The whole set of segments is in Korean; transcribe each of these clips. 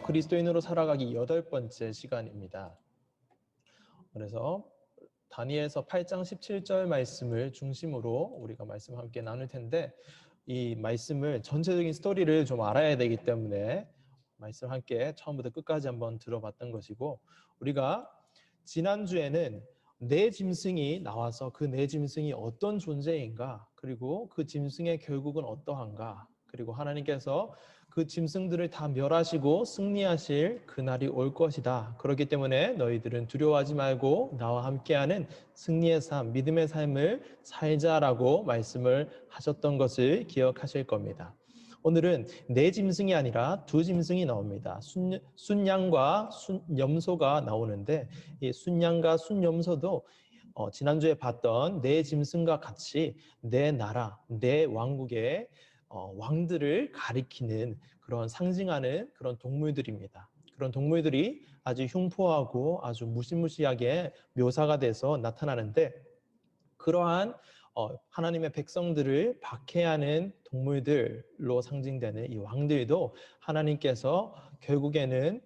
그리스도인으로 살아가기 8번째 시간입니다. 그래서 다니엘서 8장 17절 말씀을 중심으로 우리가 말씀 함께 나눌 텐데, 이 말씀을 전체적인 스토리를 좀 알아야 되기 때문에 말씀 함께 처음부터 끝까지 한번 들어봤던 것이고, 우리가 지난주에는 네 짐승이 나와서 그 네 짐승이 어떤 존재인가, 그리고 그 짐승의 결국은 어떠한가, 그리고 하나님께서 그 짐승들을 다 멸하시고 승리하실 그날이 올 것이다. 그렇기 때문에 너희들은 두려워하지 말고 나와 함께하는 승리의 삶, 믿음의 삶을 살자라고 말씀을 하셨던 것을 기억하실 겁니다. 오늘은 네 짐승이 아니라 두 짐승이 나옵니다. 순양과 순염소가 나오는데, 이 순양과 순염소도 지난주에 봤던 네 짐승과 같이 네 나라, 네 왕국의 왕들을 가리키는 그런 상징하는 그런 동물들입니다. 그런 동물들이 아주 흉포하고 아주 무시무시하게 묘사가 돼서 나타나는데, 그러한 하나님의 백성들을 박해하는 동물들로 상징되는 이 왕들도 하나님께서 결국에는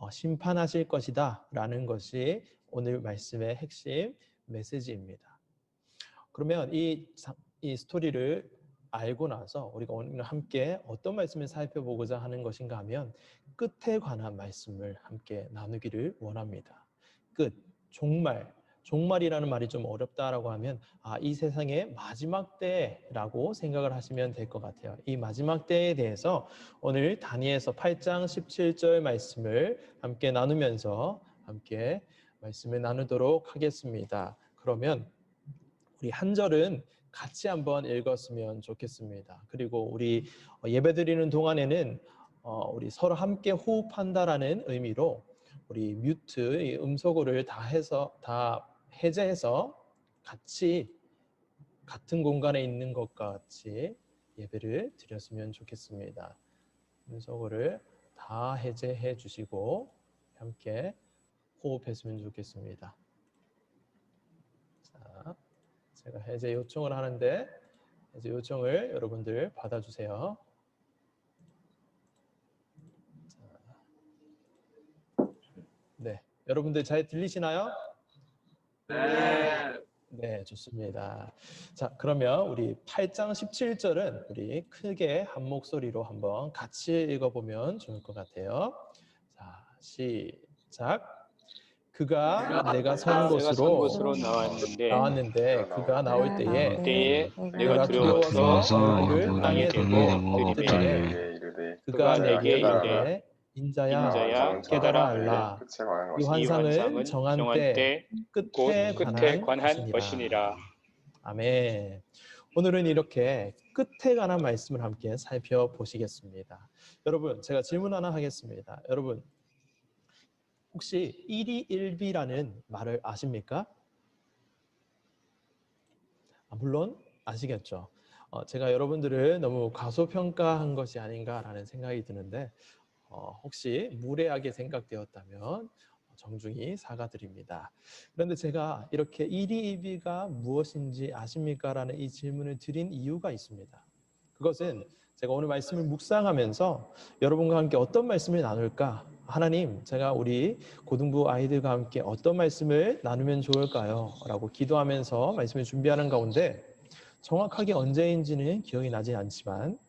심판하실 것이다 라는 것이 오늘 말씀의 핵심 메시지입니다. 그러면 이 스토리를 알고 나서 우리가 오늘 함께 어떤 말씀을 살펴보고자 하는 것인가 하면, 끝에 관한 말씀을 함께 나누기를 원합니다. 끝, 종말. 종말이라는 말이 좀 어렵다라고 하면 이 세상의 마지막 때라고 생각을 하시면 될 것 같아요. 이 마지막 때에 대해서 오늘 다니엘서 8장 17절 말씀을 함께 나누면서 함께 말씀을 나누도록 하겠습니다. 그러면 우리 한 절은 같이 한번 읽었으면 좋겠습니다. 그리고 우리 예배드리는 동안에는 우리 서로 함께 호흡한다라는 의미로 우리 뮤트, 음소거를 다 해제해서 같이 같은 공간에 있는 것과 같이 예배를 드렸으면 좋겠습니다. 음소거를 다 해제해 주시고 함께 호흡했으면 좋겠습니다. 자, 제가 해제 요청을 하는데 해제 요청을 여러분들 받아주세요. 네, 여러분들 잘 들리시나요? 네. 네, 좋습니다. 자, 그러면 우리 8장 17절은 우리 크게 한 목소리로 한번 같이 읽어보면 좋을 것 같아요. 자, 시작. 그가 내가 선 곳으로 나왔는데 그가 나올 때에 내가 두려워서 얼굴을 땅에 대고 엎드리되 그가 내게 이르되 인자야 깨달아 알라. 이 환상은 정한 때 끝에 관한 것이니라. 아멘. 오늘은 이렇게 끝에 관한 말씀을 함께 살펴보시겠습니다. 여러분, 제가 질문 하나 하겠습니다. 여러분, 혹시 1이1비라는 말을 아십니까? 물론 아시겠죠. 제가 여러분들을 너무 과소평가한 것이 아닌가라는 생각이 드는데, 혹시 무례하게 생각되었다면 정중히 사과드립니다. 그런데 제가 이렇게 1이1비가 무엇인지 아십니까? 라는 이 질문을 드린 이유가 있습니다. 그것은 제가 오늘 말씀을 묵상하면서 여러분과 함께 어떤 말씀을 나눌까? 하나님, 제가 우리 고등부 아이들과 함께 어떤 말씀을 나누면 좋을까요? 라고 기도하면서 말씀을 준비하는 가운데 정확하게 언제인지는 기억이 나지 않지만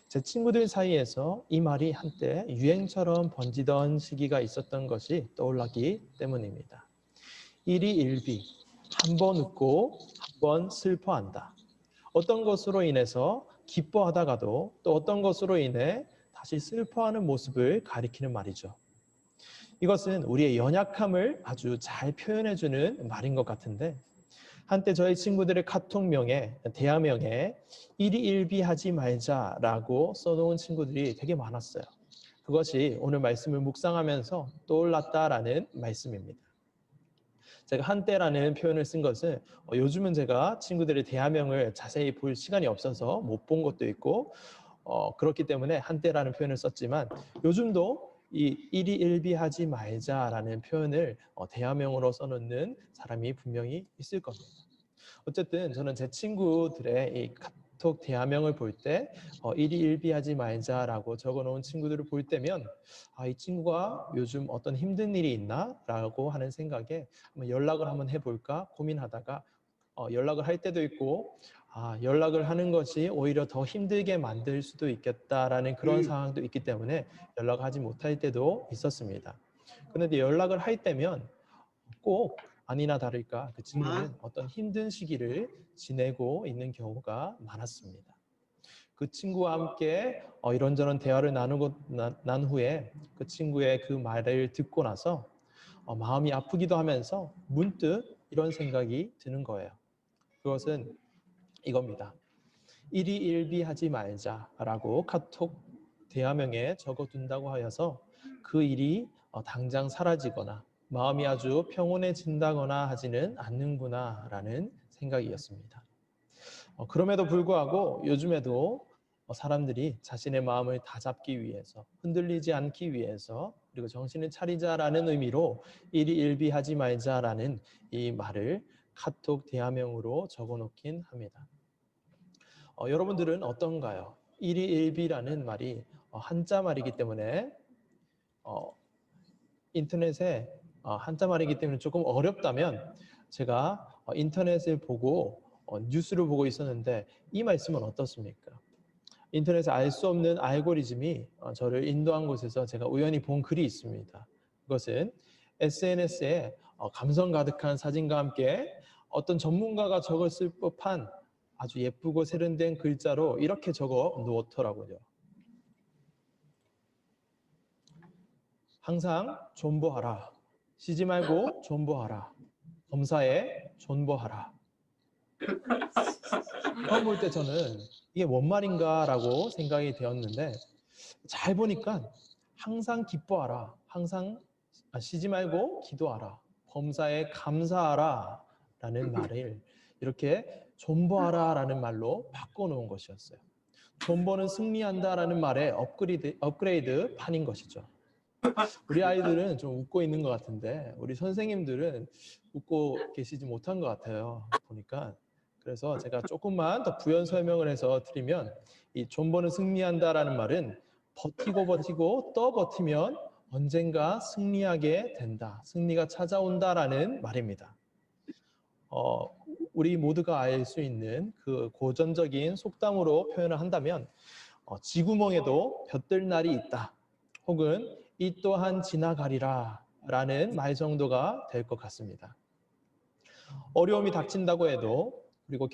제 친구들 사이에서 이 말이 한때 유행처럼 번지던 시기가 있었던 것이 떠올랐기 때문입니다. 1이1비, 한 번 웃고 한 번 슬퍼한다. 어떤 것으로 인해서 기뻐하다가도 또 어떤 것으로 인해 다시 슬퍼하는 모습을 가리키는 말이죠. 이것은 우리의 연약함을 아주 잘 표현해주는 말인 것 같은데, 한때 저희 친구들의 카톡명에, 대화명에 1이1비 하지 말자라고 써놓은 친구들이 되게 많았어요. 그것이 오늘 말씀을 묵상하면서 떠올랐다라는 말씀입니다. 제가 한때라는 표현을 쓴 것은 요즘은 제가 친구들의 대화명을 자세히 볼 시간이 없어서 못 본 것도 있고 그렇기 때문에 한때라는 표현을 썼지만, 요즘도 이 1이1비 하지 말자라는 표현을 대화명으로 써놓는 사람이 분명히 있을 겁니다. 어쨌든 저는 제 친구들의 이 카톡 대화명을 볼 때 일희일비하지 말자라고 적어놓은 친구들을 볼 때면 이 친구가 요즘 어떤 힘든 일이 있나? 라고 하는 생각에 한번 연락을 한번 해볼까 고민하다가 연락을 할 때도 있고 연락을 하는 것이 오히려 더 힘들게 만들 수도 있겠다라는 그런 상황도 있기 때문에 연락하지 못할 때도 있었습니다. 그런데 연락을 할 때면 꼭 아니나 다를까 그 친구는 어떤 힘든 시기를 지내고 있는 경우가 많았습니다. 그 친구와 함께 이런저런 대화를 난 후에 그 친구의 그 말을 듣고 나서 마음이 아프기도 하면서 문득 이런 생각이 드는 거예요. 그것은 이겁니다. 일희일비하지 말자라고 카톡 대화명에 적어둔다고 하여서 그 일이 당장 사라지거나 마음이 아주 평온해진다거나 하지는 않는구나 라는 생각이었습니다. 그럼에도 불구하고 요즘에도 사람들이 자신의 마음을 다잡기 위해서 흔들리지 않기 위해서 그리고 정신을 차리자라는 의미로 일희일비하지 말자라는 이 말을 카톡 대화명으로 적어놓긴 합니다. 여러분들은 어떤가요? 일희일비라는 말이 한자 말이기 때문에 인터넷에 한자 말이기 때문에 조금 어렵다면 제가 인터넷을 보고 뉴스를 보고 있었는데 이 말씀은 어떻습니까? 인터넷에 알 수 없는 알고리즘이 저를 인도한 곳에서 제가 우연히 본 글이 있습니다. 그것은 SNS에 감성 가득한 사진과 함께 어떤 전문가가 적었을 법한 아주 예쁘고 세련된 글자로 이렇게 적어 놓더라고요. 항상 존버하라. 쉬지 말고 존버하라. 범사에 존버하라. 처음 볼 때 저는 이게 뭔 말인가라고 생각이 되었는데 잘 보니까 항상 기뻐하라. 항상 쉬지 말고 기도하라. 범사에 감사하라 라는 말을 이렇게 존버하라라는 말로 바꿔놓은 것이었어요. 존버는 승리한다라는 말의 업그레이드 판인 것이죠. 우리 아이들은 좀 웃고 있는 것 같은데 우리 선생님들은 웃고 계시지 못한 것 같아요. 보니까. 그래서 제가 조금만 더 부연 설명을 해서 드리면 이 존버는 승리한다라는 말은 버티고 또 버티면 언젠가 승리하게 된다. 승리가 찾아온다라는 말입니다. 우리 모두가 알 수 있는 그 고전적인 속담으로 표현을 한다면 지구멍에도 볕들 날이 있다. 혹은 이 또한 지나가리라 라는 말 정도가 될 것 같습니다. 어려움이 닥친다고 해도 그리고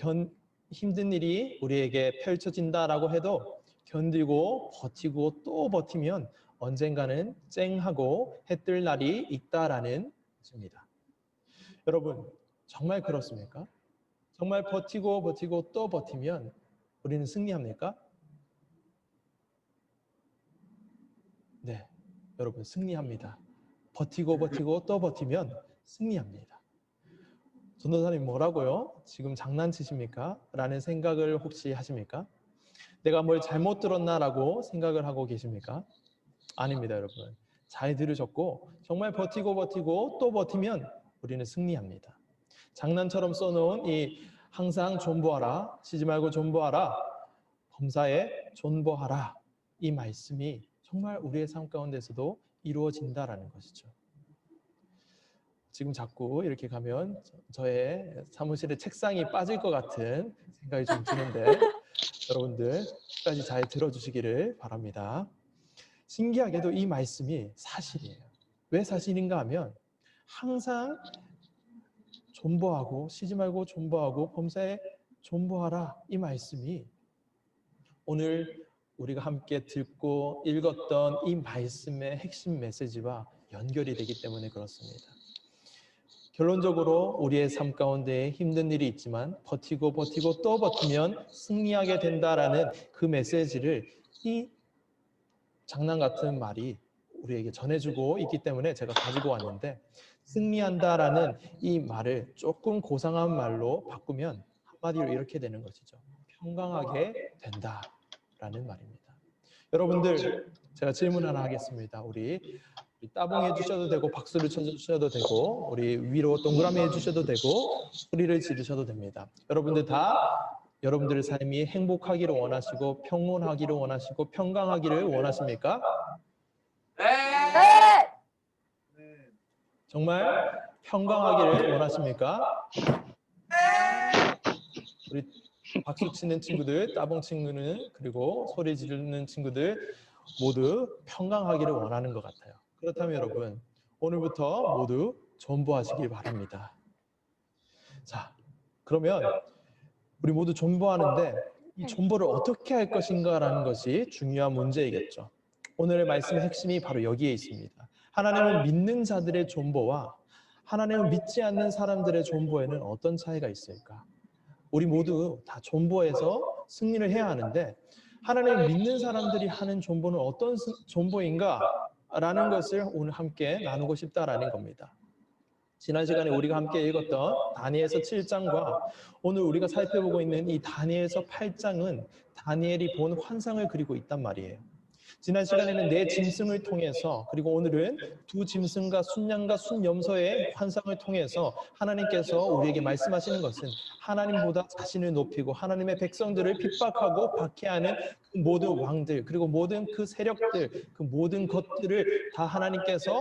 힘든 일이 우리에게 펼쳐진다라고 해도 견디고 버티고 또 버티면 언젠가는 쨍하고 해뜰 날이 있다라는 것입니다. 여러분 정말 그렇습니까? 정말 버티고 또 버티면 우리는 승리합니까? 네, 여러분 승리합니다. 버티고 또 버티면 승리합니다. 전도사님 뭐라고요? 지금 장난치십니까? 라는 생각을 혹시 하십니까? 내가 뭘 잘못 들었나 라고 생각을 하고 계십니까? 아닙니다, 여러분. 잘 들으셨고 정말 버티고 또 버티면 우리는 승리합니다. 장난처럼 써놓은 이 항상 존버하라, 쉬지 말고 존버하라, 범사에 존버하라 이 말씀이 정말 우리의 삶 가운데서도 이루어진다라는 것이죠. 지금 자꾸 이렇게 가면 저의 사무실의 책상이 빠질 것 같은 생각이 좀 드는데 여러분들 끝까지 잘 들어주시기를 바랍니다. 신기하게도 이 말씀이 사실이에요. 왜 사실인가 하면 항상 존버하고 쉬지 말고 존버하고 범사에 존버하라 이 말씀이 오늘 우리가 함께 듣고 읽었던 이 말씀의 핵심 메시지와 연결이 되기 때문에 그렇습니다. 결론적으로 우리의 삶 가운데 힘든 일이 있지만 버티고 또 버티면 승리하게 된다라는 그 메시지를 이 장난 같은 말이 우리에게 전해주고 있기 때문에 제가 가지고 왔는데 승리한다라는 이 말을 조금 고상한 말로 바꾸면 한마디로 이렇게 되는 것이죠. 평강하게 된다라는 말입니다. 여러분들 제가 질문 하나 하겠습니다. 우리 따봉해 주셔도 되고 박수를 쳐주셔도 되고 우리 위로 동그라미 해주셔도 되고 소리를 지르셔도 됩니다. 여러분들 다 여러분들의 삶이 행복하기를 원하시고 평온하기를 원하시고 평강하기를 원하십니까? 네. 정말 평강하기를 원하십니까? 우리 박수 치는 친구들, 따봉 친구는 그리고 소리 지르는 친구들 모두 평강하기를 원하는 것 같아요. 그렇다면 여러분, 오늘부터 모두 존버하시길 바랍니다. 자, 그러면 우리 모두 존버하는데 이 존버를 어떻게 할 것인가라는 것이 중요한 문제이겠죠. 오늘의 말씀의 핵심이 바로 여기에 있습니다. 하나님을 믿는 자들의 존버와 하나님을 믿지 않는 사람들의 존버에는 어떤 차이가 있을까? 우리 모두 다 존버해서 승리를 해야 하는데 하나님을 믿는 사람들이 하는 존버는 어떤 존버인가? 라는 것을 오늘 함께 나누고 싶다라는 겁니다. 지난 시간에 우리가 함께 읽었던 다니엘서 7장과 오늘 우리가 살펴보고 있는 이 다니엘서 8장은 다니엘이 본 환상을 그리고 있단 말이에요. 지난 시간에는 네 짐승을 통해서 그리고 오늘은 두 짐승과 순양과 순염소의 환상을 통해서 하나님께서 우리에게 말씀하시는 것은 하나님보다 자신을 높이고 하나님의 백성들을 핍박하고 박해하는 그 모든 왕들 그리고 모든 그 세력들 그 모든 것들을 다 하나님께서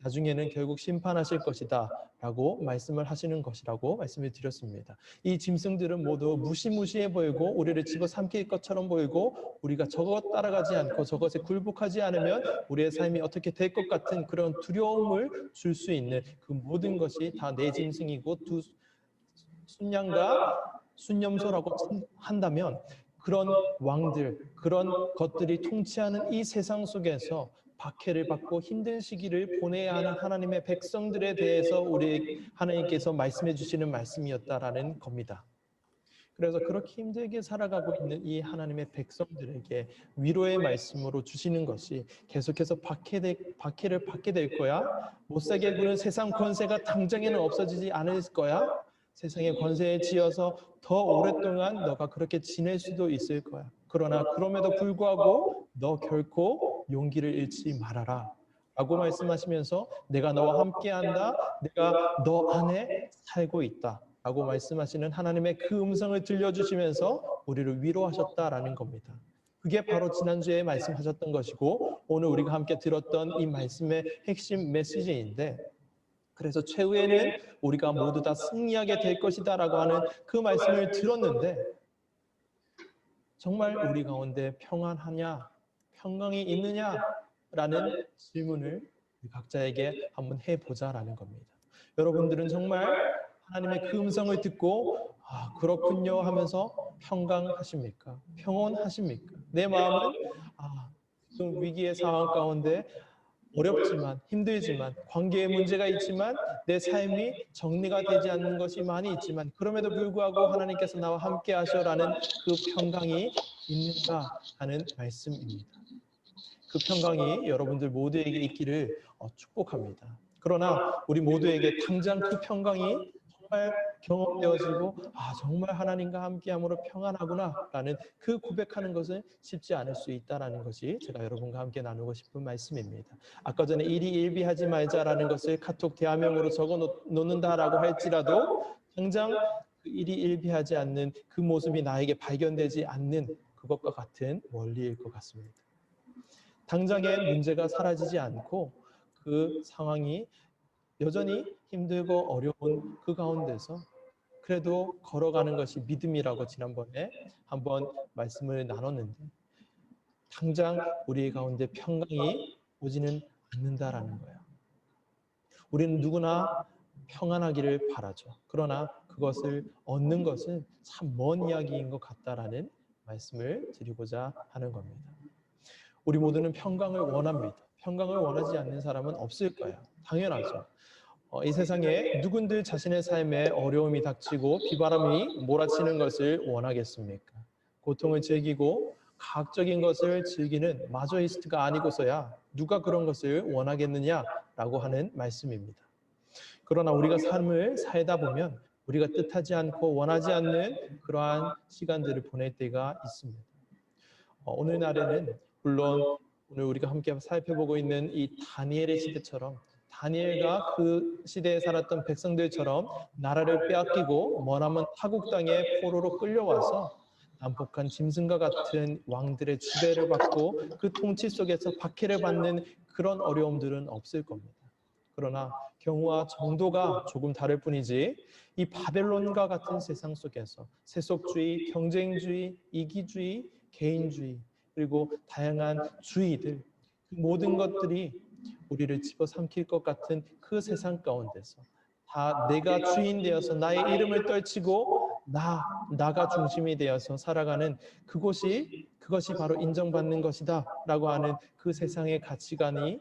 나중에는 결국 심판하실 것이다 라고 말씀을 하시는 것이라고 말씀을 드렸습니다. 이 짐승들은 모두 무시무시해 보이고 우리를 집어삼킬 것처럼 보이고 우리가 저것 따라가지 않고 저것에 굴복하지 않으면 우리의 삶이 어떻게 될 것 같은 그런 두려움을 줄 수 있는 그 모든 것이 다 내 짐승이고 두 순양과 순염소라고 한다면 그런 왕들, 그런 것들이 통치하는 이 세상 속에서 박해를 받고 힘든 시기를 보내야 하는 하나님의 백성들에 대해서 우리 하나님께서 말씀해 주시는 말씀이었다라는 겁니다. 그래서 그렇게 힘들게 살아가고 있는 이 하나님의 백성들에게 위로의 말씀으로 주시는 것이 계속해서 박해를 받게 될 거야. 못살게 구는 세상 권세가 당장에는 없어지지 않을 거야. 세상의 권세에 지어서 더 오랫동안 너가 그렇게 지낼 수도 있을 거야. 그러나 그럼에도 불구하고 너 결코 용기를 잃지 말아라. 라고 말씀하시면서 내가 너와 함께한다. 내가 너 안에 살고 있다. 라고 말씀하시는 하나님의 그 음성을 들려주시면서 우리를 위로하셨다라는 겁니다. 그게 바로 지난주에 말씀하셨던 것이고 오늘 우리가 함께 들었던 이 말씀의 핵심 메시지인데 그래서 최후에는 우리가 모두 다 승리하게 될 것이다 라고 하는 그 말씀을 들었는데 정말 우리 가운데 평안하냐, 평강이 있느냐 라는 질문을 각자에게 한번 해보자라는 겁니다. 여러분들은 정말 하나님의 그 음성을 듣고 아 그렇군요 하면서 평강하십니까? 평온하십니까? 내 마음은 지금 위기의 상황 가운데 어렵지만 힘들지만 관계에 문제가 있지만 내 삶이 정리가 되지 않는 것이 많이 있지만 그럼에도 불구하고 하나님께서 나와 함께 하셔라는 그 평강이 있는가 하는 말씀입니다. 그 평강이 여러분들 모두에게 있기를 축복합니다. 그러나 우리 모두에게 당장 그 평강이 정말 경험되어지고 정말 하나님과 함께함으로 평안하구나라는 그 고백하는 것은 쉽지 않을 수 있다는 것이 제가 여러분과 함께 나누고 싶은 말씀입니다. 아까 전에 일희일비하지 말자라는 것을 카톡 대화명으로 적어 놓는다라고 할지라도 당장 그 일희일비하지 않는 그 모습이 나에게 발견되지 않는 그것과 같은 원리일 것 같습니다. 당장의 문제가 사라지지 않고 그 상황이 여전히 힘들고 어려운 그 가운데서 그래도 걸어가는 것이 믿음이라고 지난번에 한번 말씀을 나눴는데 당장 우리 가운데 평강이 오지는 않는다라는 거예요. 우리는 누구나 평안하기를 바라죠. 그러나 그것을 얻는 것은 참 먼 이야기인 것 같다라는 말씀을 드리고자 하는 겁니다. 우리 모두는 평강을 원합니다. 평강을 원하지 않는 사람은 없을 거예요. 당연하죠. 이 세상에 누군들 자신의 삶에 어려움이 닥치고 비바람이 몰아치는 것을 원하겠습니까? 고통을 즐기고 과학적인 것을 즐기는 마조이스트가 아니고서야 누가 그런 것을 원하겠느냐라고 하는 말씀입니다. 그러나 우리가 삶을 살다 보면 우리가 뜻하지 않고 원하지 않는 그러한 시간들을 보낼 때가 있습니다. 오늘날에는 물론 오늘 우리가 함께 살펴보고 있는 이 다니엘의 시대처럼 다니엘과 그 시대에 살았던 백성들처럼 나라를 빼앗기고 머나먼 타국 땅에 포로로 끌려와서 난폭한 짐승과 같은 왕들의 지배를 받고 그 통치 속에서 박해를 받는 그런 어려움들은 없을 겁니다. 그러나 경우와 정도가 조금 다를 뿐이지 이 바벨론과 같은 세상 속에서 세속주의, 경쟁주의, 이기주의, 개인주의 그리고 다양한 주의들 그 모든 것들이 우리를 집어삼킬 것 같은 그 세상 가운데서 다 내가 주인 되어서 나의 이름을 떨치고 나가 중심이 되어서 살아가는 그것이 바로 인정받는 것이다라고 하는 그 세상의 가치관이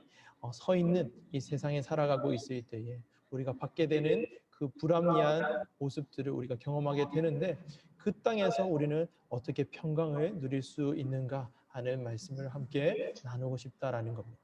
서 있는 이 세상에 살아가고 있을 때에 우리가 받게 되는 그 불합리한 모습들을 우리가 경험하게 되는데 그 땅에서 우리는 어떻게 평강을 누릴 수 있는가 하는 말씀을 함께 나누고 싶다라는 겁니다.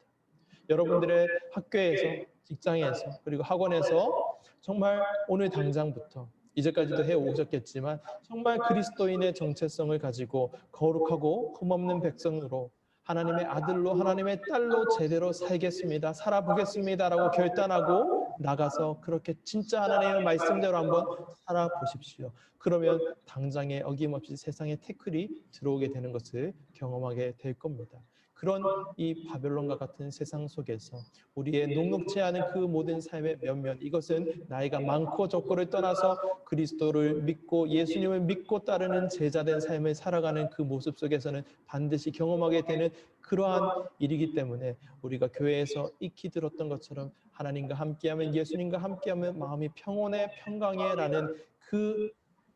여러분들의 학교에서, 직장에서, 그리고 학원에서 정말 오늘 당장부터 이제까지도 해오셨겠지만 정말 그리스도인의 정체성을 가지고 거룩하고 흠없는 백성으로 하나님의 아들로 하나님의 딸로 제대로 살겠습니다. 살아보겠습니다라고 결단하고 나가서 그렇게 진짜 하나님의 말씀대로 한번 살아보십시오. 그러면 당장에 어김없이 세상에 태클이 들어오게 되는 것을 경험하게 될 겁니다. 그런 이 바벨론과 같은 세상 속에서 우리의 녹록지 않은 그 모든 삶의 면면 이것은 나이가 많고 적고를 떠나서 그리스도를 믿고 예수님을 믿고 따르는 제자된 삶을 살아가는 그 모습 속에서는 반드시 경험하게 되는 그러한 일이기 때문에 우리가 교회에서 익히 들었던 것처럼 하나님과 함께하면 예수님과 함께하면 마음이 평온해 평강해라는 그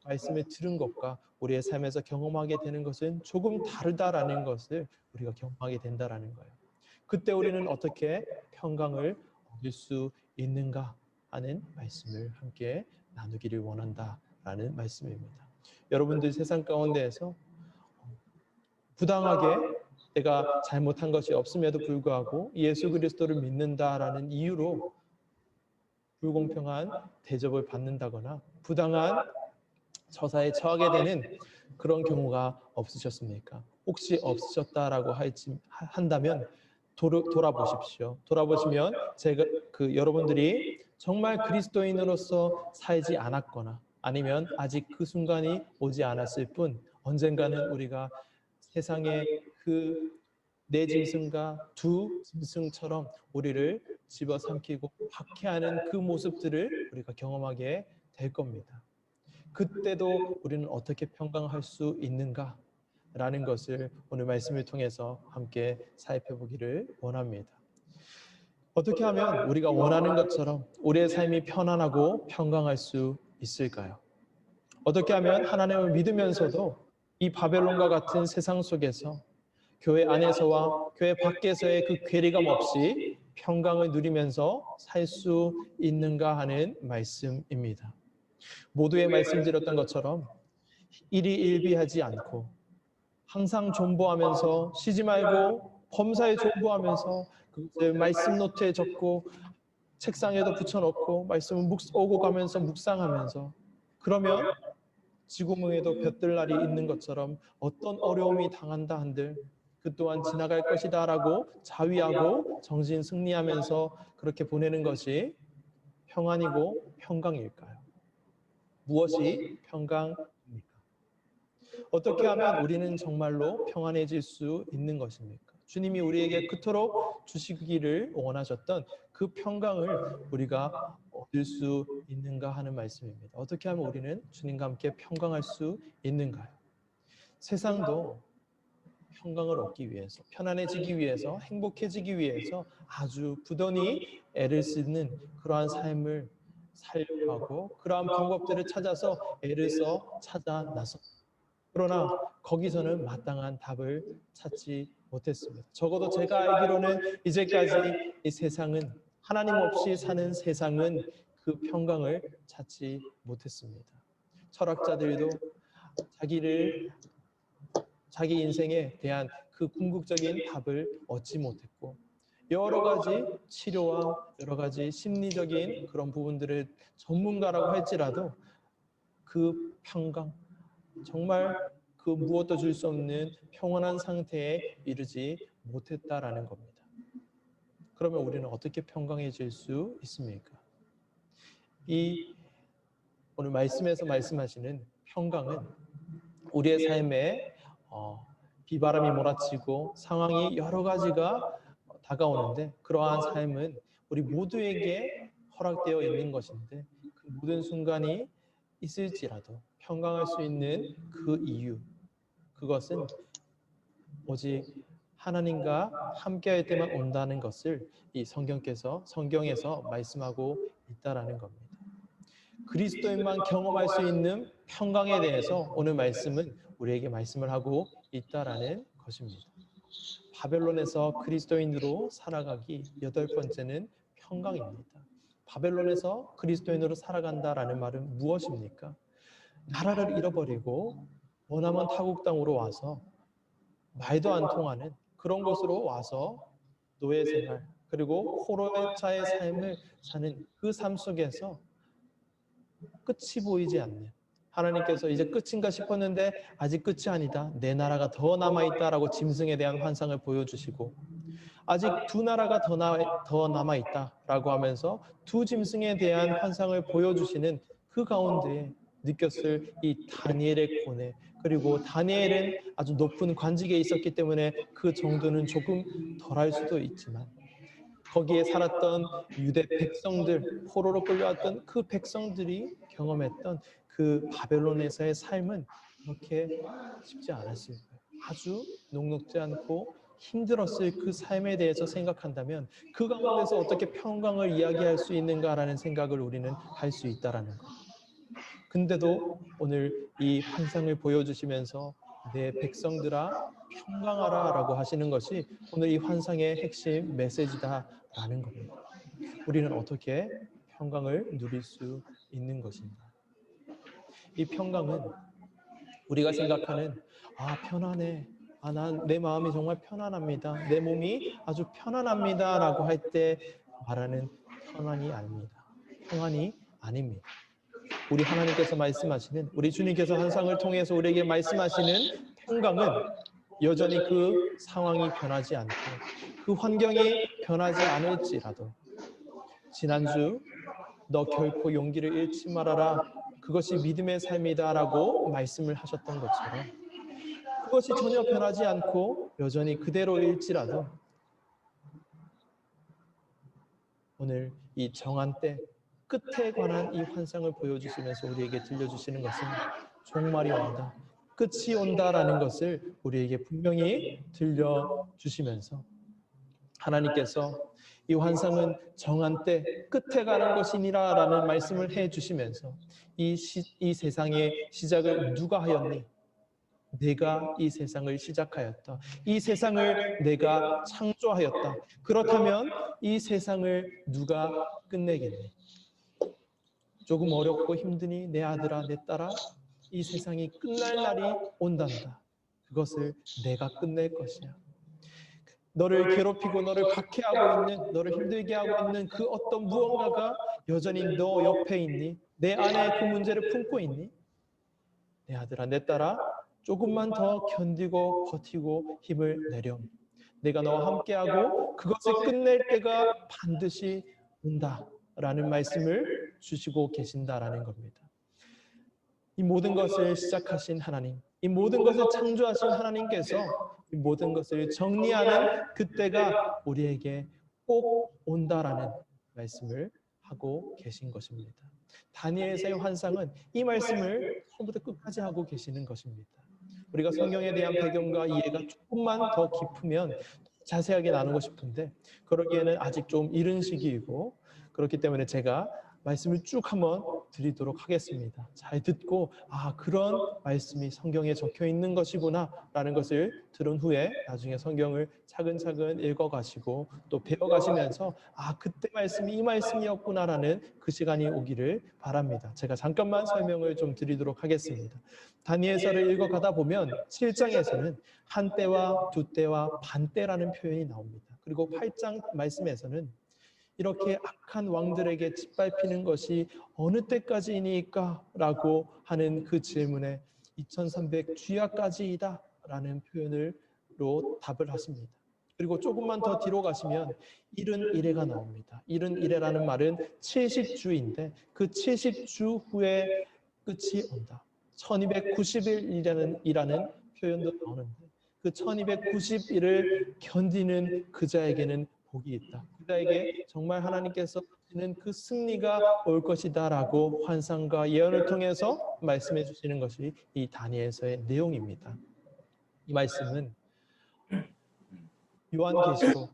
말씀을 들은 것과 우리의 삶에서 경험하게 되는 것은 조금 다르다라는 것을 우리가 경험하게 된다라는 거예요. 그때 우리는 어떻게 평강을 얻을 수 있는가 하는 말씀을 함께 나누기를 원한다라는 말씀입니다. 여러분들 세상 가운데에서 부당하게 내가 잘못한 것이 없음에도 불구하고 예수 그리스도를 믿는다라는 이유로 불공평한 대접을 받는다거나 부당한 처사에 처하게 되는 그런 경우가 없으셨습니까? 혹시 없으셨다라고 한다면 돌아보십시오. 돌아보시면 제가 여러분들이 정말 그리스도인으로서 살지 않았거나 아니면 아직 그 순간이 오지 않았을 뿐 언젠가는 우리가 세상의 그 네 짐승과 두 짐승처럼 우리를 집어삼키고 박해하는 그 모습들을 우리가 경험하게 될 겁니다. 그때도 우리는 어떻게 평강할 수 있는가라는 것을 오늘 말씀을 통해서 함께 살펴보기를 원합니다. 어떻게 하면 우리가 원하는 것처럼 우리의 삶이 편안하고 평강할 수 있을까요? 어떻게 하면 하나님을 믿으면서도 이 바벨론과 같은 세상 속에서 교회 안에서와 교회 밖에서의 그 괴리감 없이 평강을 누리면서 살 수 있는가 하는 말씀입니다. 모두의 말씀드렸던 것처럼 일희일비하지 않고 항상 존버하면서 쉬지 말고 범사에 존버하면서 그것을 말씀 노트에 적고 책상에도 붙여놓고 말씀을 오고 가면서 묵상하면서 그러면 지구멍에도 볕들 날이 있는 것처럼 어떤 어려움이 당한다 한들 그 또한 지나갈 것이다 라고 자위하고 정신 승리하면서 그렇게 보내는 것이 평안이고 평강일까요? 무엇이 평강입니까? 어떻게 하면 우리는 정말로 평안해질 수 있는 것입니까? 주님이 우리에게 그토록 주시기를 원하셨던 그 평강을 우리가 얻을 수 있는가 하는 말씀입니다. 어떻게 하면 우리는 주님과 함께 평강할 수 있는가요? 세상도 평강을 얻기 위해서, 편안해지기 위해서, 행복해지기 위해서 아주 부단히 애를 쓰는 그러한 삶을 살려고 하고 그러한 방법들을 찾아서 애를 써 찾아 나섰습니다. 그러나 거기서는 마땅한 답을 찾지 못했습니다. 적어도 제가 알기로는 이제까지 이 세상은 하나님 없이 사는 세상은 그 평강을 찾지 못했습니다. 철학자들도 자기 인생에 대한 그 궁극적인 답을 얻지 못했고 여러 가지 치료와 여러 가지 심리적인 그런 부분들을 전문가라고 할지라도 그 평강 정말 그 무엇도 줄 수 없는 평온한 상태에 이르지 못했다라는 겁니다. 그러면 우리는 어떻게 평강해질 수 있습니까? 이 오늘 말씀에서 말씀하시는 평강은 우리의 삶에 비바람이 몰아치고 상황이 여러 가지가 다가오는데, 그러한 삶은 우리 모두에게 허락되어 있는 것인데, 그 모든 순간이 있을지라도 평강할 수 있는 그 이유, 그것은 오직 하나님과 함께할 때만 온다는 것을 이 성경에서 말씀하고 있다라는 겁니다. 그리스도인만 경험할 수 있는 평강에 대해서 오늘 말씀은 우리에게 말씀을 하고 있다라는 것입니다. 바벨론에서 그리스도인으로 살아가기 여덟 번째는 평강입니다. 바벨론에서 그리스도인으로 살아간다라는 말은 무엇입니까? 나라를 잃어버리고 머나먼 타국 땅으로 와서 말도 안 통하는 그런 곳으로 와서 노예 생활, 그리고 포로차의 삶을 사는 그 삶 속에서 끝이 보이지 않는, 하나님께서 이제 끝인가 싶었는데 아직 끝이 아니다, 내 나라가 더 남아있다라고 짐승에 대한 환상을 보여주시고, 아직 두 나라가 더 남아있다라고 하면서 두 짐승에 대한 환상을 보여주시는 그 가운데에 느꼈을 이 다니엘의 고뇌, 그리고 다니엘은 아주 높은 관직에 있었기 때문에 그 정도는 조금 덜할 수도 있지만, 거기에 살았던 유대 백성들, 포로로 끌려왔던 그 백성들이 경험했던 그 바벨론에서의 삶은 그렇게 쉽지 않았을 거예요. 아주 녹록지 않고 힘들었을 그 삶에 대해서 생각한다면 그 가운데서 어떻게 평강을 이야기할 수 있는가라는 생각을 우리는 할 수 있다라는 것. 근데도 오늘 이 환상을 보여주시면서 내 백성들아 평강하라 라고 하시는 것이 오늘 이 환상의 핵심 메시지다라는 겁니다. 우리는 어떻게 평강을 누릴 수 있는 것인가? 이 평강은 우리가 생각하는 편안해, 난 내 마음이 정말 편안합니다, 내 몸이 아주 편안합니다 라고 할 때 말하는 평안이 아닙니다. 평안이 아닙니다. 우리 하나님께서 말씀하시는, 우리 주님께서 환상을 통해서 우리에게 말씀하시는 평강은 여전히 그 상황이 변하지 않고 그 환경이 변하지 않을지라도, 지난주 너 결코 용기를 잃지 말아라, 그것이 믿음의 삶이다라고 말씀을 하셨던 것처럼, 그것이 전혀 변하지 않고 여전히 그대로일지라도 오늘 이 정한 때 끝에 관한 이 환상을 보여주시면서 우리에게 들려주시는 것은 종말이 온다, 끝이 온다라는 것을 우리에게 분명히 들려주시면서, 하나님께서 이 환상은 정한 때 끝에 가는 것이니라 라는 말씀을 해주시면서, 이 세상의 시작을 누가 하였니? 내가 이 세상을 시작하였다. 이 세상을 내가 창조하였다. 그렇다면 이 세상을 누가 끝내겠니? 조금 어렵고 힘드니 내 아들아, 내 딸아, 이 세상이 끝날 날이 온단다. 그것을 내가 끝낼 것이야. 너를 괴롭히고 너를 박해하고 있는, 너를 힘들게 하고 있는 그 어떤 무언가가 여전히 너 옆에 있니? 내 안에 그 문제를 품고 있니? 내 아들아, 내 딸아, 조금만 더 견디고 버티고 힘을 내렴. 내가 너와 함께하고 그것을 끝낼 때가 반드시 온다라는 말씀을 주시고 계신다라는 겁니다. 이 모든 것을 시작하신 하나님, 이 모든 것을 창조하신 하나님께서 이 모든 것을 정리하는 그때가 우리에게 꼭 온다라는 말씀을 하고 계신 것입니다. 다니엘서의 환상은 이 말씀을 처음부터 끝까지 하고 계시는 것입니다. 우리가 성경에 대한 배경과 이해가 조금만 더 깊으면 자세하게 나누고 싶은데, 그러기에는 아직 좀 이른 시기이고, 그렇기 때문에 제가 말씀을 쭉 한번 드리도록 하겠습니다. 잘 듣고 그런 말씀이 성경에 적혀 있는 것이구나 라는 것을 들은 후에 나중에 성경을 차근차근 읽어가시고 또 배워가시면서 그때 말씀이 이 말씀이었구나 라는 그 시간이 오기를 바랍니다. 제가 잠깐만 설명을 좀 드리도록 하겠습니다. 다니엘서를 읽어가다 보면 7장에서는 한때와 두때와 반때라는 표현이 나옵니다. 그리고 8장 말씀에서는 이렇게 악한 왕들에게 짓밟히는 것이 어느 때까지이니까? 라고 하는 그 질문에 2300 주야까지이다 라는 표현으로 답을 하십니다. 그리고 조금만 더 뒤로 가시면 71회가 나옵니다. 71회라는 말은 70주인데 그 70주 후에 끝이 온다. 1290일이라는 표현도 나오는데 그 1290일을 견디는 그자에게는 복이 있다. 그자에게 정말 하나님께서 주시는 그 승리가 올 것이다라고 환상과 예언을 통해서 말씀해 주시는 것이 이 다니엘서의 내용입니다. 이 말씀은 요한계시록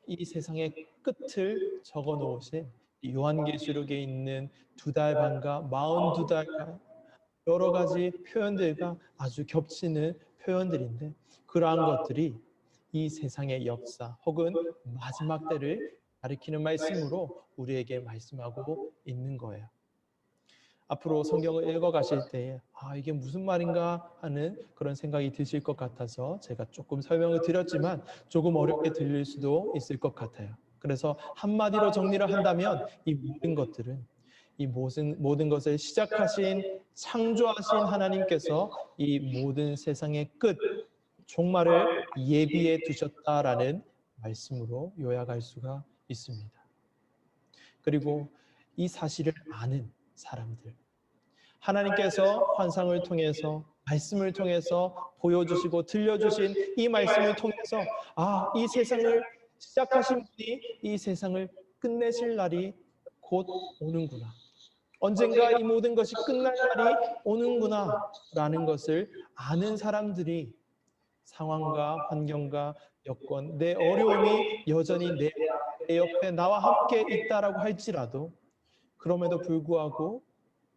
이 세상의 끝을 적어 놓으신 요한계시록에 있는 2달 반과 42달과 여러 가지 표현들과 아주 겹치는 표현들인데 그러한 것들이 이 세상의 역사 혹은 마지막 때를 가리키는 말씀으로 우리에게 말씀하고 있는 거예요. 앞으로 성경을 읽어가실 때에 이게 무슨 말인가 하는 그런 생각이 드실 것 같아서 제가 조금 설명을 드렸지만 조금 어렵게 들릴 수도 있을 것 같아요. 그래서 한마디로 정리를 한다면 이 모든 것들은 이 모든 것을 시작하신 창조하신 하나님께서 이 모든 세상의 끝, 종말을 예비해 두셨다라는 말씀으로 요약할 수가 있습니다. 그리고 이 사실을 아는 사람들, 하나님께서 환상을 통해서 말씀을 통해서 보여주시고 들려주신 이 말씀을 통해서 이 세상을 시작하신 분이 이 세상을 끝내실 날이 곧 오는구나. 언젠가 이 모든 것이 끝날 날이 오는구나 라는 것을 아는 사람들이 상황과 환경과 여건, 내 어려움이 여전히 내 옆에 나와 함께 있다라고 할지라도 그럼에도 불구하고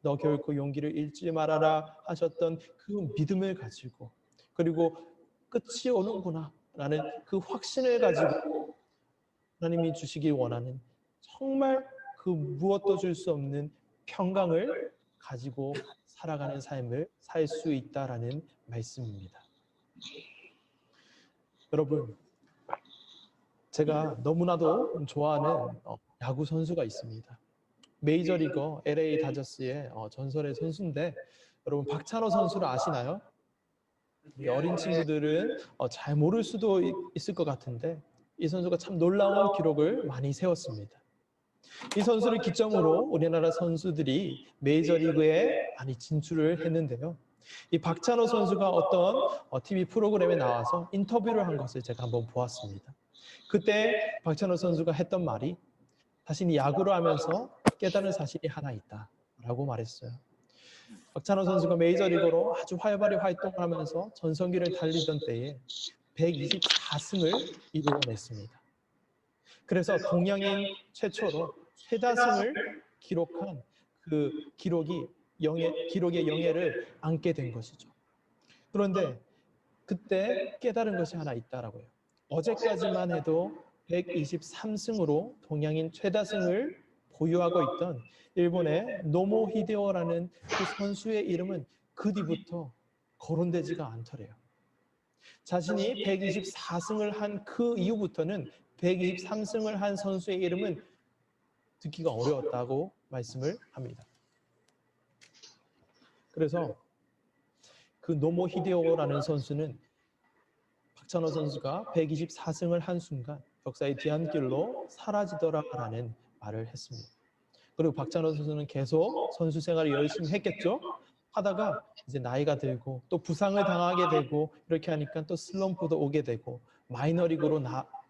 너 결코 용기를 잃지 말아라 하셨던 그 믿음을 가지고 그리고 끝이 오는구나 라는 그 확신을 가지고 하나님이 주시길 원하는 정말 그 무엇도 줄 수 없는 평강을 가지고 살아가는 삶을 살 수 있다라는 말씀입니다. 여러분, 제가 너무나도 좋아하는 야구 선수가 있습니다. 메이저리거 LA 다저스의 전설의 선수인데 여러분 박찬호 선수를 아시나요? 우리 어린 친구들은 잘 모를 수도 있을 것 같은데 이 선수가 참 놀라운 기록을 많이 세웠습니다. 이 선수를 기점으로 우리나라 선수들이 메이저리그에 많이 진출을 했는데요. 이 박찬호 선수가 어떤 TV 프로그램에 나와서 인터뷰를 한 것을 제가 한번 보았습니다. 그때 박찬호 선수가 했던 말이 자신이 야구를 하면서 깨달은 사실이 하나 있다라고 말했어요. 박찬호 선수가 메이저리그로 아주 활발히 활동을 하면서 전성기를 달리던 때에 124승을 이루어냈습니다. 그래서 동양인 최초로 최다승을 기록한 그 기록의 영예를 안게 된 것이죠. 그런데 그때 깨달은 것이 하나 있다라고요. 어제까지만 해도 123승으로 동양인 최다승을 보유하고 있던 일본의 노모 히데오라는 그 선수의 이름은 그 뒤부터 거론되지가 않더래요. 자신이 124승을 한 그 이후부터는 123승을 한 선수의 이름은 듣기가 어려웠다고 말씀을 합니다. 그래서 그 노모 히데오라는 선수는 박찬호 선수가 124승을 한 순간 역사의 뒤안길로 사라지더라라는 말을 했습니다. 그리고 박찬호 선수는 계속 선수 생활을 열심히 했겠죠. 하다가 이제 나이가 들고 또 부상을 당하게 되고 이렇게 하니까 또 슬럼프도 오게 되고 마이너리그로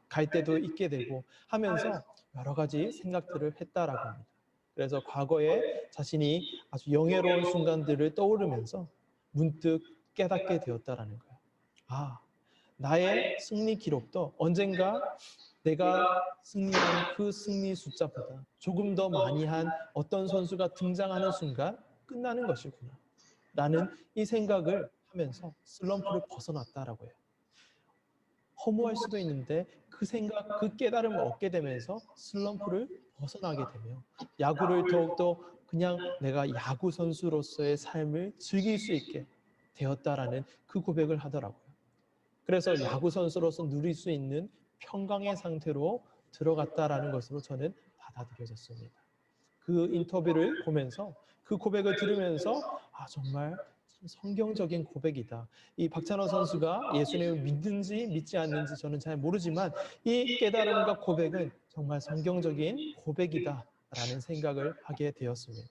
갈 때도 있게 되고 하면서 여러 가지 생각들을 했다라고 합니다. 그래서 과거에 자신이 아주 영예로운 순간들을 떠오르면서 문득 깨닫게 되었다라는 거예요. 나의 승리 기록도 언젠가 내가 승리한 그 승리 숫자보다 조금 더 많이 한 어떤 선수가 등장하는 순간 끝나는 것이구나 라는 이 생각을 하면서 슬럼프를 벗어났다라고 해요. 허무할 수도 있는데 그 생각, 그 깨달음을 얻게 되면서 슬럼프를 벗어나게 되며 야구를 더욱더 그냥 내가 야구 선수로서의 삶을 즐길 수 있게 되었다라는 그 고백을 하더라고요. 그래서 야구 선수로서 누릴 수 있는 평강의 상태로 들어갔다라는 것으로 저는 받아들여졌습니다. 그 인터뷰를 보면서 그 고백을 들으면서 정말 성경적인 고백이다. 이 박찬호 선수가 예수님을 믿는지 믿지 않는지 저는 잘 모르지만 이 깨달음과 고백은 정말 성경적인 고백이다라는 생각을 하게 되었습니다.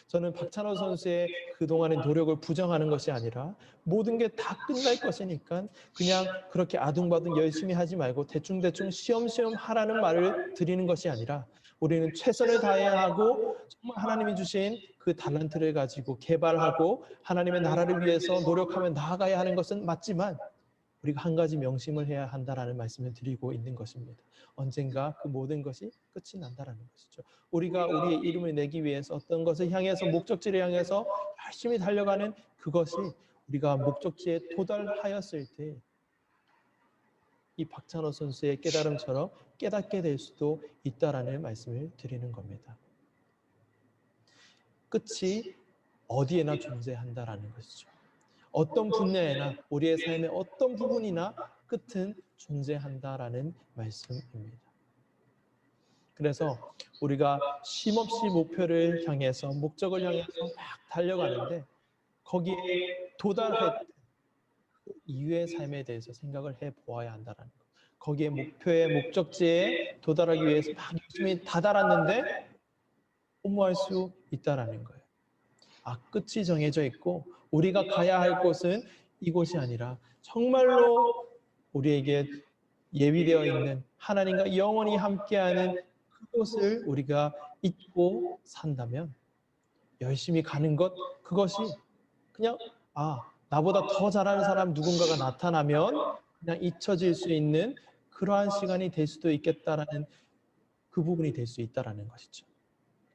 저는 박찬호 선수의 그동안의 노력을 부정하는 것이 아니라 모든 게 다 끝날 것이니까 그냥 그렇게 아둥바둥 열심히 하지 말고 대충대충 쉬엄쉬엄 하라는 말을 드리는 것이 아니라 우리는 최선을 다해야 하고 정말 하나님이 주신 그 달란트를 가지고 개발하고 하나님의 나라를 위해서 노력하며 나아가야 하는 것은 맞지만 우리가 한 가지 명심을 해야 한다라는 말씀을 드리고 있는 것입니다. 언젠가 그 모든 것이 끝이 난다라는 것이죠. 우리가 우리의 이름을 내기 위해서 어떤 것을 향해서 목적지를 향해서 열심히 달려가는 그것이 우리가 목적지에 도달하였을 때 이 박찬호 선수의 깨달음처럼 깨닫게 될 수도 있다라는 말씀을 드리는 겁니다. 끝이 어디에나 존재한다라는 것이죠. 어떤 분야에나 우리의 삶의 어떤 부분이나 끝은 존재한다라는 말씀입니다. 그래서 우리가 쉼없이 목표를 향해서 목적을 향해서 막 달려가는데 거기에 도달할 때 이후의 삶에 대해서 생각을 해보아야 한다는 것. 거기에 목표의 목적지에 도달하기 위해서 막 열심히 다다랐는데 허무할 수 있다는 거예요. 끝이 정해져 있고 우리가 가야 할 곳은 이곳이 아니라 정말로 우리에게 예비되어 있는 하나님과 영원히 함께하는 그곳을 우리가 잊고 산다면 열심히 가는 것 그것이 그냥 나보다 더 잘하는 사람 누군가가 나타나면 그냥 잊혀질 수 있는 그러한 시간이 될 수도 있겠다라는 그 부분이 될 수 있다라는 것이죠.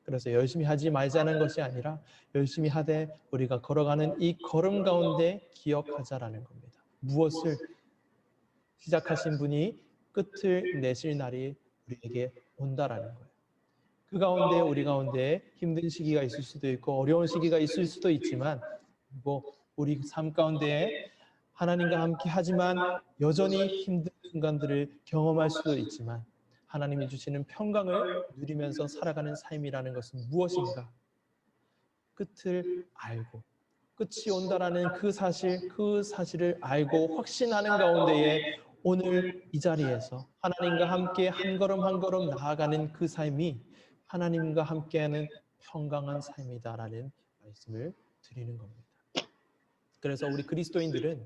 그래서 열심히 하지 말자는 것이 아니라 열심히 하되 우리가 걸어가는 이 걸음 가운데 기억하자라는 겁니다. 무엇을 시작하신 분이 끝을 내실 날이 우리에게 온다라는 거예요. 그 가운데 우리 가운데 힘든 시기가 있을 수도 있고 어려운 시기가 있을 수도 있지만 그리고 우리 삶 가운데 하나님과 함께 하지만 여전히 힘든 순간들을 경험할 수도 있지만 하나님이 주시는 평강을 누리면서 살아가는 삶이라는 것은 무엇인가? 끝을 알고 끝이 온다라는 그 사실을 알고 확신하는 가운데에 오늘 이 자리에서 하나님과 함께 한 걸음 한 걸음 나아가는 그 삶이 하나님과 함께하는 평강한 삶이다라는 말씀을 드리는 겁니다. 그래서 우리 그리스도인들은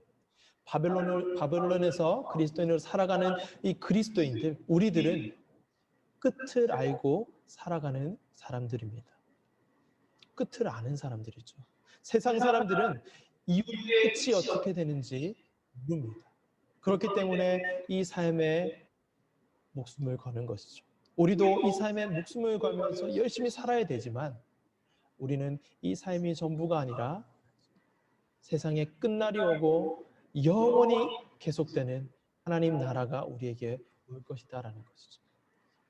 바벨론에서 그리스도인으로 살아가는 이 그리스도인들, 우리들은 끝을 알고 살아가는 사람들입니다. 끝을 아는 사람들이죠. 세상 사람들은 이후의 끝이 어떻게 되는지 모릅니다. 그렇기 때문에 이 삶에 목숨을 거는 것이죠. 우리도 이 삶에 목숨을 걸면서 열심히 살아야 되지만 우리는 이 삶이 전부가 아니라 세상의 끝날이 오고 영원히 계속되는 하나님 나라가 우리에게 올 것이다라는 것이죠.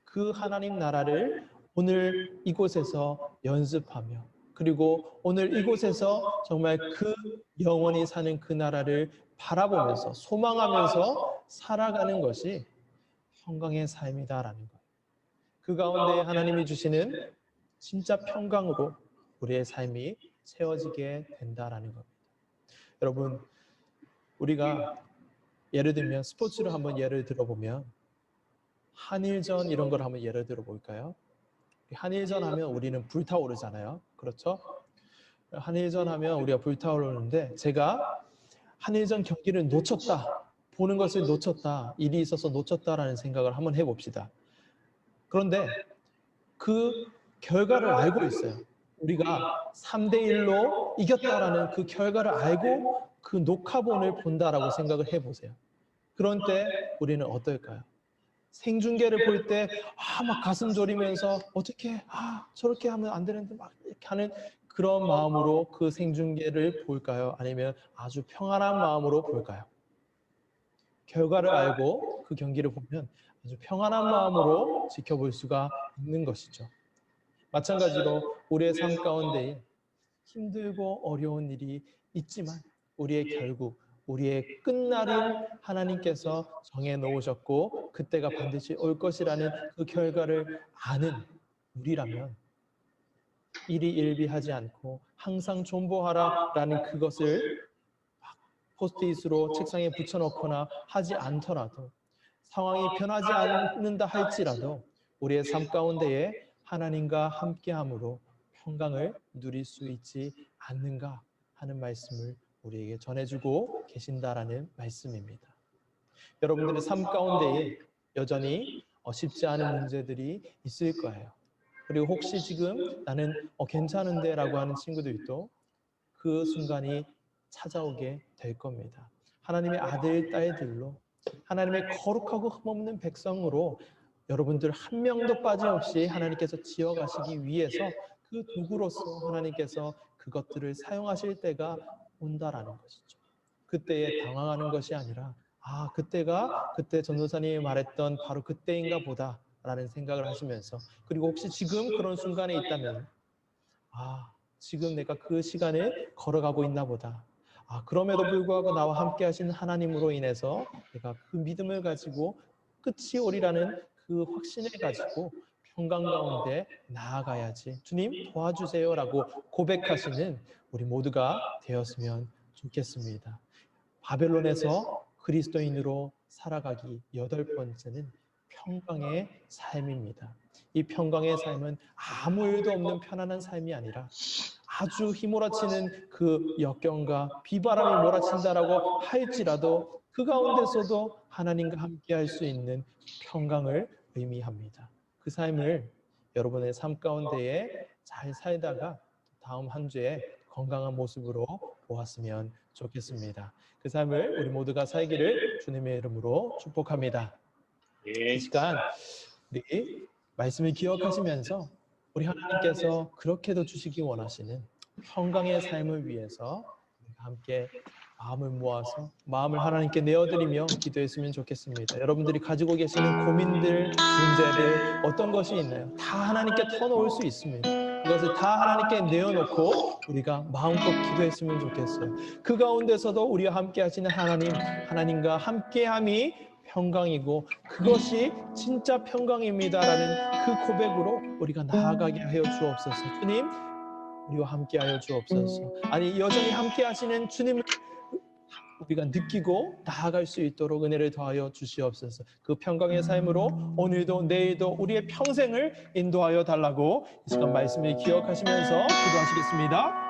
그 하나님 나라를 오늘 이곳에서 연습하며 그리고 오늘 이곳에서 정말 그 영원히 사는 그 나라를 바라보면서 소망하면서 살아가는 것이 평강의 삶이다라는 거예요. 그 가운데 하나님이 주시는 진짜 평강으로 우리의 삶이 채워지게 된다라는 겁니다. 여러분, 우리가 예를 들면 스포츠로 한번 예를 들어보면 한일전 이런 걸 한번 예를 들어볼까요? 한일전 하면 우리는 불타오르잖아요. 그렇죠? 한일전 하면 우리가 불타오르는데 제가 한일전 경기를 놓쳤다. 보는 것을 놓쳤다. 일이 있어서 놓쳤다라는 생각을 한번 해봅시다. 그런데 그 결과를 알고 있어요. 우리가 3대1로 이겼다라는 그 결과를 알고 그 녹화본을 본다라고 생각을 해보세요. 그런 때 우리는 어떨까요? 생중계를 볼 때 막 가슴 졸이면서 어떻게 저렇게 하면 안 되는데 막 이렇게 하는 그런 마음으로 그 생중계를 볼까요? 아니면 아주 평안한 마음으로 볼까요? 결과를 알고 그 경기를 보면 아주 평안한 마음으로 지켜볼 수가 있는 것이죠. 마찬가지로 우리의 삶 가운데 힘들고 어려운 일이 있지만 우리의 결국 우리의 끝날은 하나님께서 정해 놓으셨고 그때가 반드시 올 것이라는 그 결과를 아는 우리라면 일희일비하지 않고 항상 존버하라라는 그것을 포스트잇으로 책상에 붙여놓거나 하지 않더라도, 상황이 변하지 않는다 할지라도 우리의 삶 가운데에 하나님과 함께함으로 평강을 누릴 수 있지 않는가 하는 말씀을 우리에게 전해주고 계신다라는 말씀입니다. 여러분들의 삶 가운데에 여전히 쉽지 않은 문제들이 있을 거예요. 그리고 혹시 지금 나는 괜찮은데 라고 하는 친구들도 그 순간이 찾아오게 될 겁니다. 하나님의 아들, 딸들로, 하나님의 거룩하고 흠없는 백성으로 여러분들 한 명도 빠짐없이 하나님께서 지어가시기 위해서 그 도구로서 하나님께서 그것들을 사용하실 때가 온다라는 것이죠. 그때에 당황하는 것이 아니라 그때가 그때 전도사님이 말했던 바로 그때인가 보다 라는 생각을 하시면서, 그리고 혹시 지금 그런 순간에 있다면 지금 내가 그 시간을 걸어가고 있나 보다. 그럼에도 불구하고 나와 함께 하신 하나님으로 인해서 내가 그 믿음을 가지고 끝이 오리라는 그 확신을 가지고 평강 가운데 나아가야지. 주님 도와주세요 라고 고백하시는 우리 모두가 되었으면 좋겠습니다. 바벨론에서 그리스도인으로 살아가기 8번째는 평강의 삶입니다. 이 평강의 삶은 아무 일도 없는 편안한 삶이 아니라 아주 휘몰아치는 그 역경과 비바람이 몰아친다라고 할지라도 그 가운데서도 하나님과 함께 할 수 있는 평강을 의미합니다. 그 삶을 여러분의 삶 가운데에 잘 살다가 다음 한 주에 건강한 모습으로 보았으면 좋겠습니다. 그 삶을 우리 모두가 살기를 주님의 이름으로 축복합니다. 이 시간 우리 말씀을 기억하시면서 우리 하나님께서 그렇게도 주시기 원하시는 평강의 삶을 위해서 함께 마음을 모아서 마음을 하나님께 내어드리며 기도했으면 좋겠습니다. 여러분들이 가지고 계시는 고민들, 문제들 어떤 것이 있나요? 다 하나님께 터놓을 수 있습니다. 그것을 다 하나님께 내어놓고 우리가 마음껏 기도했으면 좋겠어요. 그 가운데서도 우리와 함께 하시는 하나님과 함께함이 평강이고 그것이 진짜 평강입니다라는 그 고백으로 우리가 나아가게 하여 주옵소서. 주님, 우리와 함께 하여 주옵소서. 여전히 함께 하시는 주님을 우리가 느끼고 나아갈 수 있도록 은혜를 더하여 주시옵소서. 그 평강의 삶으로 오늘도 내일도 우리의 평생을 인도하여 달라고 이 시간 말씀을 기억하시면서 기도하시겠습니다.